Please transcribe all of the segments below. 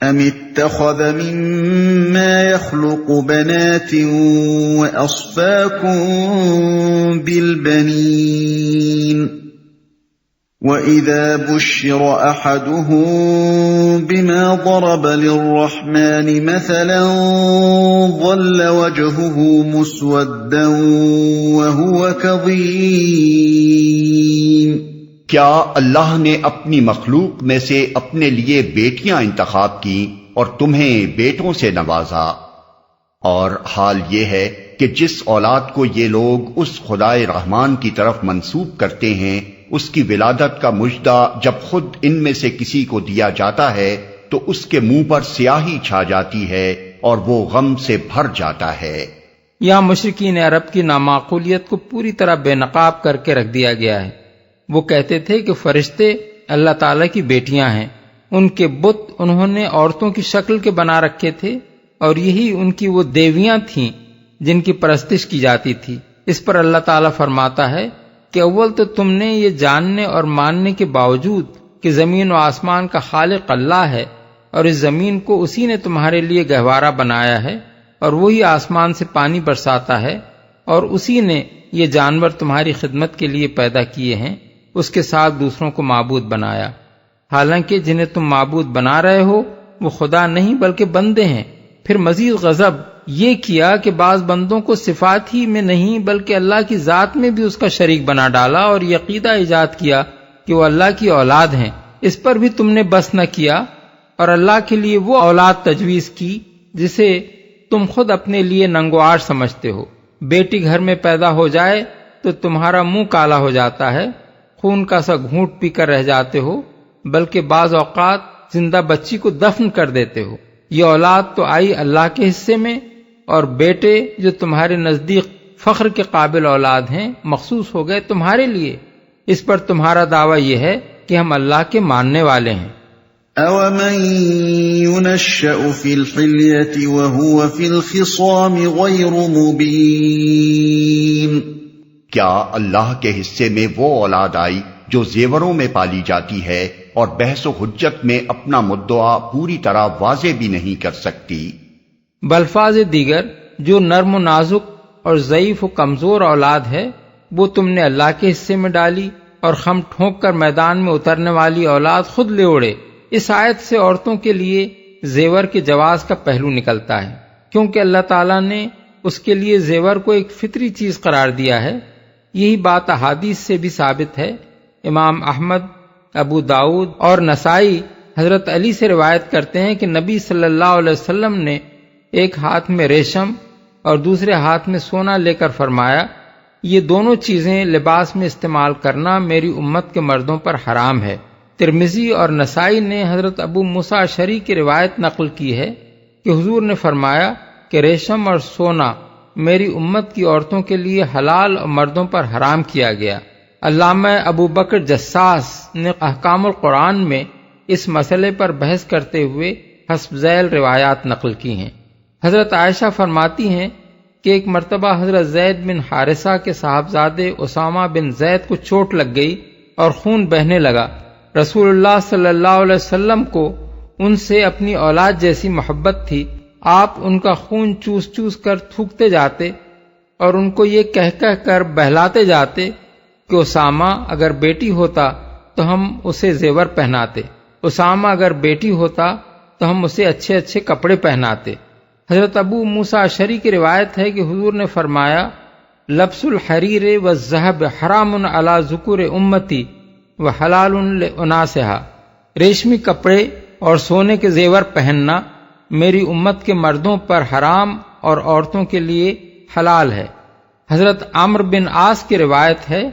أَمِ اتَّخَذَ مِمَّا يَخْلُقُ بَنَاتٍ وَأَصْفَاكُم بِالْبَنِينَ وَإِذَا بُشِّرَ أَحَدُهُم بِمَا ضَرَبَ لِلرَّحْمَٰنِ مَثَلًا ظَلَّ وَجْهُهُ مُسْوَدًّا وَهُوَ كَظِيمٌ۔ کیا اللہ نے اپنی مخلوق میں سے اپنے لیے بیٹیاں انتخاب کی اور تمہیں بیٹوں سے نوازا؟ اور حال یہ ہے کہ جس اولاد کو یہ لوگ اس خدائے رحمان کی طرف منسوب کرتے ہیں، اس کی ولادت کا مژدہ جب خود ان میں سے کسی کو دیا جاتا ہے تو اس کے منہ پر سیاہی چھا جاتی ہے اور وہ غم سے بھر جاتا ہے۔ یہاں مشرکین عرب کی نامعقولیت کو پوری طرح بے نقاب کر کے رکھ دیا گیا ہے۔ وہ کہتے تھے کہ فرشتے اللہ تعالیٰ کی بیٹیاں ہیں، ان کے بت انہوں نے عورتوں کی شکل کے بنا رکھے تھے اور یہی ان کی وہ دیویاں تھیں جن کی پرستش کی جاتی تھی۔ اس پر اللہ تعالیٰ فرماتا ہے کہ اول تو تم نے یہ جاننے اور ماننے کے باوجود کہ زمین و آسمان کا خالق اللہ ہے اور اس زمین کو اسی نے تمہارے لیے گہوارہ بنایا ہے اور وہی آسمان سے پانی برساتا ہے اور اسی نے یہ جانور تمہاری خدمت کے لیے پیدا کیے ہیں، اس کے ساتھ دوسروں کو معبود بنایا، حالانکہ جنہیں تم معبود بنا رہے ہو وہ خدا نہیں بلکہ بندے ہیں۔ پھر مزید غضب یہ کیا کہ بعض بندوں کو صفات ہی میں نہیں بلکہ اللہ کی ذات میں بھی اس کا شریک بنا ڈالا اور یہ عقیدہ ایجاد کیا کہ وہ اللہ کی اولاد ہیں۔ اس پر بھی تم نے بس نہ کیا اور اللہ کے لیے وہ اولاد تجویز کی جسے تم خود اپنے لیے ننگوار سمجھتے ہو۔ بیٹی گھر میں پیدا ہو جائے تو تمہارا منہ کالا ہو جاتا ہے، خون کا سا گھونٹ پی کر رہ جاتے ہو، بلکہ بعض اوقات زندہ بچی کو دفن کر دیتے ہو۔ یہ اولاد تو آئی اللہ کے حصے میں، اور بیٹے جو تمہارے نزدیک فخر کے قابل اولاد ہیں مخصوص ہو گئے تمہارے لیے۔ اس پر تمہارا دعویٰ یہ ہے کہ ہم اللہ کے ماننے والے ہیں۔ أَوَمَن يُنَشَّأُ فِي الْحِلْيَةِ وَهُوَ فِي الْخِصَامِ غَيْرُ مُبِينٍ۔ کیا اللہ کے حصے میں وہ اولاد آئی جو زیوروں میں پالی جاتی ہے اور بحث و حجت میں اپنا مدعا پوری طرح واضح بھی نہیں کر سکتی؟ بالفاظ دیگر جو نرم و نازک اور ضعیف و کمزور اولاد ہے وہ تم نے اللہ کے حصے میں ڈالی، اور خم ٹھونک کر میدان میں اترنے والی اولاد خود لے اڑے۔ اس آیت سے عورتوں کے لیے زیور کے جواز کا پہلو نکلتا ہے، کیونکہ اللہ تعالیٰ نے اس کے لیے زیور کو ایک فطری چیز قرار دیا ہے۔ یہی بات احادیث سے بھی ثابت ہے۔ امام احمد، ابو داؤد اور نسائی حضرت علی سے روایت کرتے ہیں کہ نبی صلی اللہ علیہ وسلم نے ایک ہاتھ میں ریشم اور دوسرے ہاتھ میں سونا لے کر فرمایا، یہ دونوں چیزیں لباس میں استعمال کرنا میری امت کے مردوں پر حرام ہے۔ ترمذی اور نسائی نے حضرت ابو موسیٰ اشعری کی روایت نقل کی ہے کہ حضور نے فرمایا کہ ریشم اور سونا میری امت کی عورتوں کے لیے حلال اور مردوں پر حرام کیا گیا۔ علامہ ابو بکر جساس نے احکام القرآن میں اس مسئلے پر بحث کرتے ہوئے حسب ذیل روایات نقل کی ہیں۔ حضرت عائشہ فرماتی ہیں کہ ایک مرتبہ حضرت زید بن حارثہ کے صاحبزادے اسامہ بن زید کو چوٹ لگ گئی اور خون بہنے لگا۔ رسول اللہ صلی اللہ علیہ وسلم کو ان سے اپنی اولاد جیسی محبت تھی۔ آپ ان کا خون چوس چوس کر تھوکتے جاتے اور ان کو یہ کہہ کر بہلاتے جاتے کہ اسامہ اگر بیٹی ہوتا تو ہم اسے زیور پہناتے، اسامہ اگر بیٹی ہوتا تو ہم اسے اچھے اچھے کپڑے پہناتے۔ حضرت ابو موسیٰ اشعری کی روایت ہے کہ حضور نے فرمایا، لبس الحریر والذہب حرام علی ذکور امتی وحلال لاناسہا، ریشمی کپڑے اور سونے کے زیور پہننا میری امت کے مردوں پر حرام اور عورتوں کے لیے حلال ہے۔ حضرت عمرو بن عاص کی روایت ہے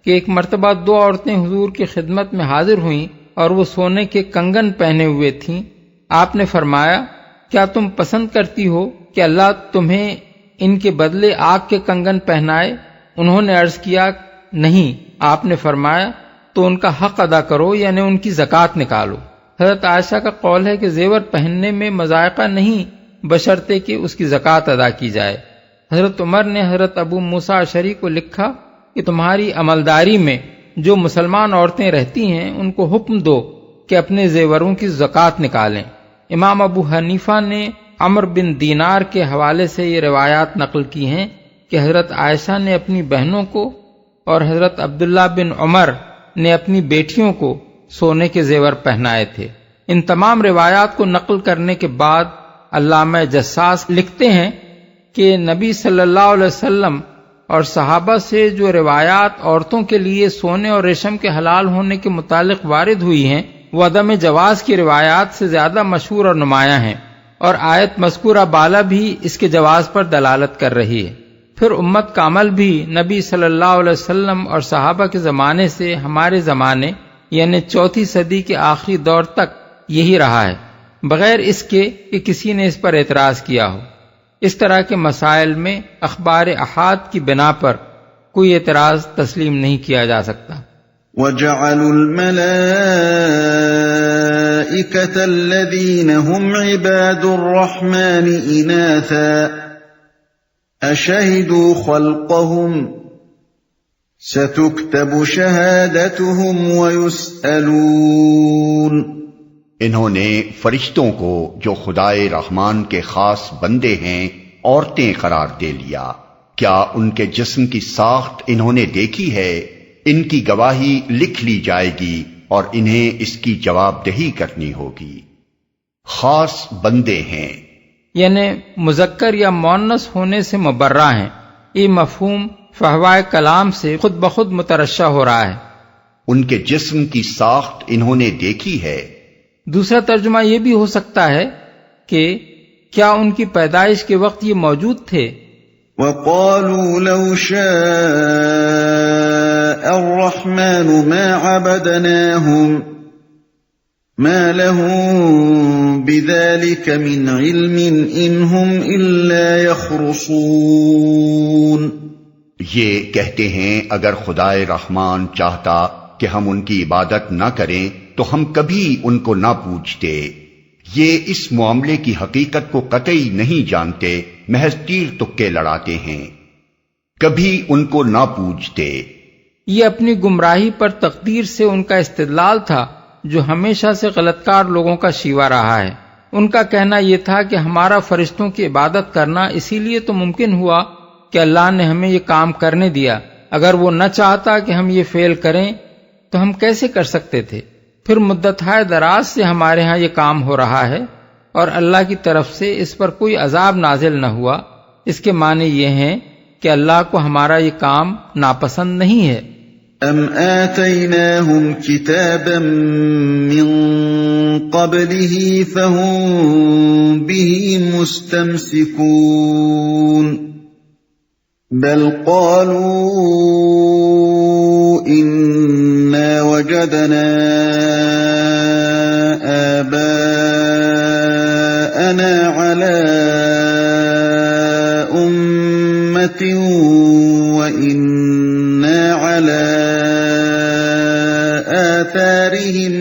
کہ ایک مرتبہ دو عورتیں حضور کی خدمت میں حاضر ہوئیں اور وہ سونے کے کنگن پہنے ہوئے تھیں۔ آپ نے فرمایا، کیا تم پسند کرتی ہو کہ اللہ تمہیں ان کے بدلے آگ کے کنگن پہنائے؟ انہوں نے عرض کیا، نہیں۔ آپ نے فرمایا، تو ان کا حق ادا کرو، یعنی ان کی زکوٰۃ نکالو۔ حضرت عائشہ کا قول ہے کہ زیور پہننے میں مذائقہ نہیں بشرطے کہ اس کی زکوٰۃ ادا کی جائے۔ حضرت عمر نے حضرت ابو موسیٰ اشعری کو لکھا کہ تمہاری عملداری میں جو مسلمان عورتیں رہتی ہیں ان کو حکم دو کہ اپنے زیوروں کی زکوٰۃ نکالیں۔ امام ابو حنیفہ نے عمر بن دینار کے حوالے سے یہ روایات نقل کی ہیں کہ حضرت عائشہ نے اپنی بہنوں کو اور حضرت عبداللہ بن عمر نے اپنی بیٹیوں کو سونے کے زیور پہنائے تھے۔ ان تمام روایات کو نقل کرنے کے بعد علامہ جساس لکھتے ہیں کہ نبی صلی اللہ علیہ وسلم اور صحابہ سے جو روایات عورتوں کے لیے سونے اور ریشم کے حلال ہونے کے متعلق وارد ہوئی ہیں وہ عدم جواز کی روایات سے زیادہ مشہور اور نمایاں ہیں، اور آیت مذکورہ بالا بھی اس کے جواز پر دلالت کر رہی ہے۔ پھر امت کا عمل بھی نبی صلی اللہ علیہ وسلم اور صحابہ کے زمانے سے ہمارے زمانے یعنی 4 صدی کے آخری دور تک یہی رہا ہے، بغیر اس کے کہ کسی نے اس پر اعتراض کیا ہو۔ اس طرح کے مسائل میں اخبار احاد کی بنا پر کوئی اعتراض تسلیم نہیں کیا جا سکتا۔ وَجَعَلُوا الْمَلَائِكَةَ الَّذِينَ هُمْ عِبَادُ الرَّحْمَنِ إِنَاثًا أَشَهِدُوا خَلْقَهُمْ سَتُكْتَبُ شَهَادَتُهُمْ وَيُسْأَلُونَ۔ انہوں نے فرشتوں کو جو خدائے رحمان کے خاص بندے ہیں عورتیں قرار دے لیا۔ کیا ان کے جسم کی ساخت انہوں نے دیکھی ہے؟ ان کی گواہی لکھ لی جائے گی اور انہیں اس کی جواب دہی کرنی ہوگی۔ خاص بندے ہیں یعنی مذکر یا مؤنث ہونے سے مبرہ ہیں۔ یہ مفہوم فحوائے کلام سے خود بخود مترشح ہو رہا ہے۔ ان کے جسم کی ساخت انہوں نے دیکھی ہے۔ دوسرا ترجمہ یہ بھی ہو سکتا ہے کہ کیا ان کی پیدائش کے وقت یہ موجود تھے؟ وَقَالُوا لَوْ شَاءَ الرَّحْمَنُ مَا عَبَدْنَاهُمْ مَا لَهُم بِذَلِكَ مِنْ عِلْمٍ إِنْ هُمْ إِلَّا يَخْرُصُونَ۔ یہ کہتے ہیں اگر خدائے رحمان چاہتا کہ ہم ان کی عبادت نہ کریں تو ہم کبھی ان کو نہ پوچھتے۔ یہ اس معاملے کی حقیقت کو قطعی نہیں جانتے، محض تیر تکے لڑاتے ہیں، کبھی ان کو نہ پوچھتے۔ یہ اپنی گمراہی پر تقدیر سے ان کا استدلال تھا جو ہمیشہ سے غلط کار لوگوں کا شیوا رہا ہے۔ ان کا کہنا یہ تھا کہ ہمارا فرشتوں کی عبادت کرنا اسی لیے تو ممکن ہوا کہ اللہ نے ہمیں یہ کام کرنے دیا، اگر وہ نہ چاہتا کہ ہم یہ فعل کریں تو ہم کیسے کر سکتے تھے؟ پھر مدتھائے دراز سے ہمارے ہاں یہ کام ہو رہا ہے اور اللہ کی طرف سے اس پر کوئی عذاب نازل نہ ہوا۔ اس کے معنی یہ ہیں کہ اللہ کو ہمارا یہ کام ناپسند نہیں ہے۔ ام آتیناہم کتابا من قبلہ فہم بہ مستمسکون بل قالوا انا وجدنا آباءنا على أمة وإنا على آثارهم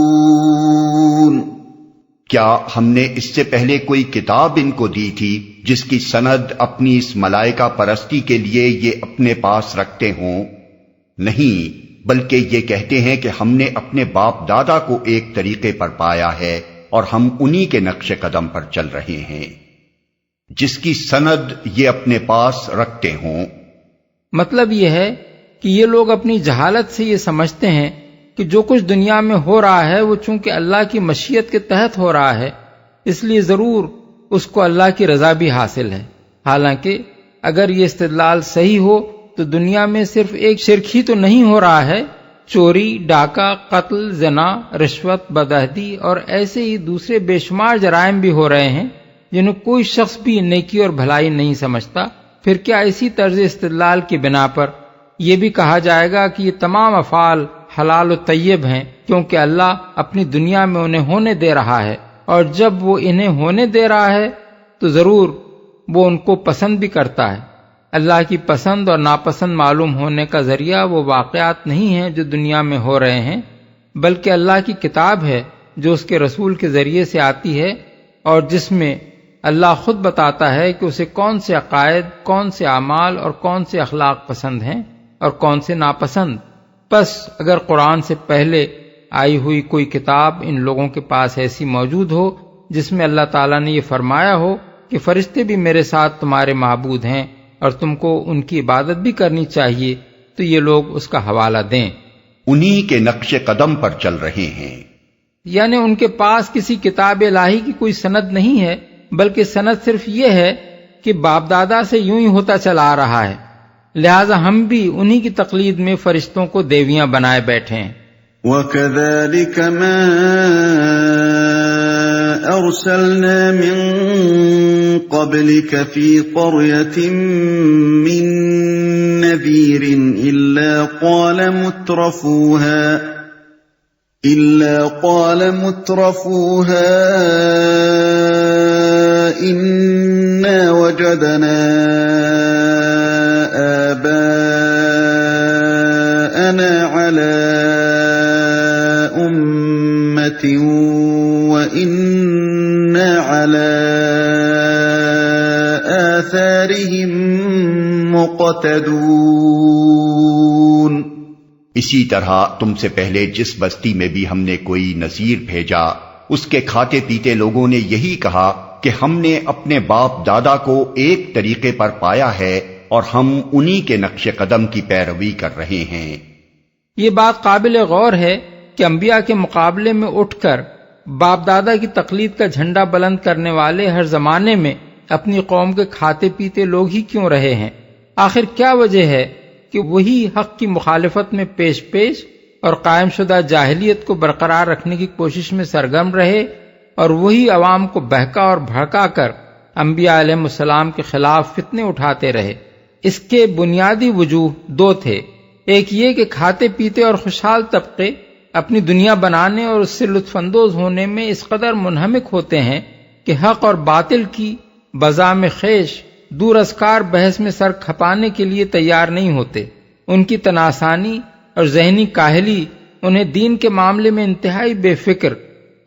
مهتدون۔ کیا ہم نے اس سے پہلے کوئی کتاب ان کو دی تھی جس کی سند اپنی اس ملائکہ پرستی کے لیے یہ اپنے پاس رکھتے ہوں؟ نہیں، بلکہ یہ کہتے ہیں کہ ہم نے اپنے باپ دادا کو ایک طریقے پر پایا ہے اور ہم انہی کے نقش قدم پر چل رہے ہیں جس کی سند یہ اپنے پاس رکھتے ہوں۔ مطلب یہ ہے کہ یہ لوگ اپنی جہالت سے یہ سمجھتے ہیں کہ جو کچھ دنیا میں ہو رہا ہے وہ چونکہ اللہ کی مشیت کے تحت ہو رہا ہے اس لیے ضرور اس کو اللہ کی رضا بھی حاصل ہے۔ حالانکہ اگر یہ استدلال صحیح ہو تو دنیا میں صرف ایک شرک ہی تو نہیں ہو رہا ہے، چوری، ڈاکہ، قتل، زنا، رشوت، بدعہدی اور ایسے ہی دوسرے بے شمار جرائم بھی ہو رہے ہیں جنہیں کوئی شخص بھی نیکی اور بھلائی نہیں سمجھتا۔ پھر کیا اسی طرز استدلال کی بنا پر یہ بھی کہا جائے گا کہ یہ تمام افعال حلال و طیب ہیں کیونکہ اللہ اپنی دنیا میں انہیں ہونے دے رہا ہے، اور جب وہ انہیں ہونے دے رہا ہے تو ضرور وہ ان کو پسند بھی کرتا ہے۔ اللہ کی پسند اور ناپسند معلوم ہونے کا ذریعہ وہ واقعات نہیں ہیں جو دنیا میں ہو رہے ہیں، بلکہ اللہ کی کتاب ہے جو اس کے رسول کے ذریعے سے آتی ہے اور جس میں اللہ خود بتاتا ہے کہ اسے کون سے عقائد، کون سے اعمال اور کون سے اخلاق پسند ہیں اور کون سے ناپسند۔ پس اگر قرآن سے پہلے آئی ہوئی کوئی کتاب ان لوگوں کے پاس ایسی موجود ہو جس میں اللہ تعالیٰ نے یہ فرمایا ہو کہ فرشتے بھی میرے ساتھ تمہارے معبود ہیں اور تم کو ان کی عبادت بھی کرنی چاہیے، تو یہ لوگ اس کا حوالہ دیں۔ انہی کے نقش قدم پر چل رہے ہیں، یعنی ان کے پاس کسی کتاب الہی کی کوئی سند نہیں ہے، بلکہ سند صرف یہ ہے کہ باپ دادا سے یوں ہی ہوتا چلا آ رہا ہے، لہذا ہم بھی انہی کی تقلید میں فرشتوں کو دیویاں بنائے بیٹھے ہیں۔ وَكَذَلِكَ مَا أَرْسَلْنَا مِن قَبْلِكَ فِي قَرْيَةٍ مِّن نَّذِيرٍ إِلَّا قَالَ مُتْرَفُوهَا إِنَّا وَجَدْنَا آبَاءَنَا عَلَىٰ أُمَّةٍ وَإِنَّا عَلَىٰ آثَارِهِم مُقْتَدُونَ۔ اسی طرح تم سے پہلے جس بستی میں بھی ہم نے کوئی نذیر بھیجا، اس کے کھاتے پیتے لوگوں نے یہی کہا کہ ہم نے اپنے باپ دادا کو ایک طریقے پر پایا ہے اور ہم انہی کے نقش قدم کی پیروی کر رہے ہیں۔ یہ بات قابل غور ہے کہ انبیاء کے مقابلے میں اٹھ کر باپ دادا کی تقلید کا جھنڈا بلند کرنے والے ہر زمانے میں اپنی قوم کے کھاتے پیتے لوگ ہی کیوں رہے ہیں؟ آخر کیا وجہ ہے کہ وہی حق کی مخالفت میں پیش اور قائم شدہ جاہلیت کو برقرار رکھنے کی کوشش میں سرگرم رہے اور وہی عوام کو بہکا اور بھڑکا کر انبیاء علیہ السلام کے خلاف فتنے اٹھاتے رہے؟ اس کے بنیادی وجوہ دو تھے۔ ایک یہ کہ کھاتے پیتے اور خوشحال طبقے اپنی دنیا بنانے اور اس سے لطف اندوز ہونے میں اس قدر منہمک ہوتے ہیں کہ حق اور باطل کی بزام خیش دور ازکار بحث میں سر کھپانے کے لیے تیار نہیں ہوتے۔ ان کی تناسانی اور ذہنی کاہلی انہیں دین کے معاملے میں انتہائی بے فکر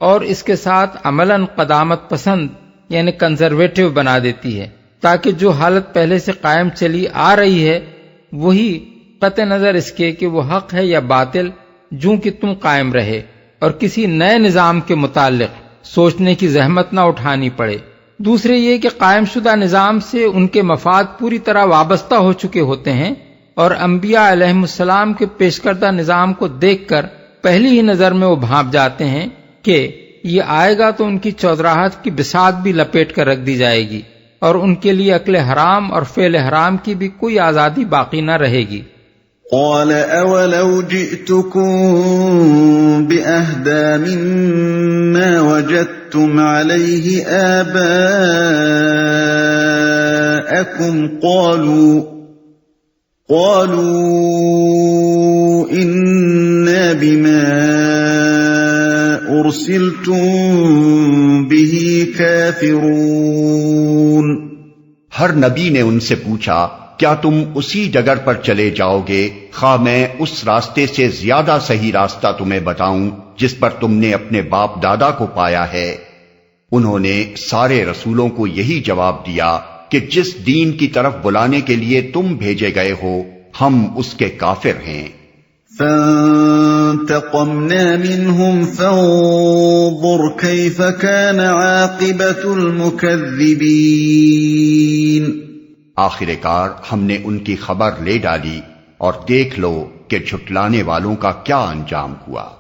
اور اس کے ساتھ عملاً قدامت پسند یعنی کنزرویٹو بنا دیتی ہے، تاکہ جو حالت پہلے سے قائم چلی آ رہی ہے وہی قطع نظر اس کے کہ وہ حق ہے یا باطل جوں کہ تم قائم رہے اور کسی نئے نظام کے متعلق سوچنے کی زحمت نہ اٹھانی پڑے۔ دوسرے یہ کہ قائم شدہ نظام سے ان کے مفاد پوری طرح وابستہ ہو چکے ہوتے ہیں اور انبیاء علیہ السلام کے پیش کردہ نظام کو دیکھ کر پہلی ہی نظر میں وہ بھانپ جاتے ہیں کہ یہ آئے گا تو ان کی چودراہٹ کی بساط بھی لپیٹ کر رکھ دی جائے گی اور ان کے لیے عقل حرام اور فعل حرام کی بھی کوئی آزادی باقی نہ رہے گی۔ قال اولو جئتكم بأهدى مما وجدتم عليه آباءكم قالوا إنا بما أرسلتم به كافرون۔ ہر نبی نے ان سے پوچھا کیا تم اسی ڈگر پر چلے جاؤ گے خواہ میں اس راستے سے زیادہ صحیح راستہ تمہیں بتاؤں جس پر تم نے اپنے باپ دادا کو پایا ہے؟ انہوں نے سارے رسولوں کو یہی جواب دیا کہ جس دین کی طرف بلانے کے لیے تم بھیجے گئے ہو ہم اس کے کافر ہیں۔ فانتقمنا منهم فانظر كيف كان عاقبة المكذبين۔ آخر کار ہم نے ان کی خبر لے ڈالی اور دیکھ لو کہ جھٹلانے والوں کا کیا انجام ہوا۔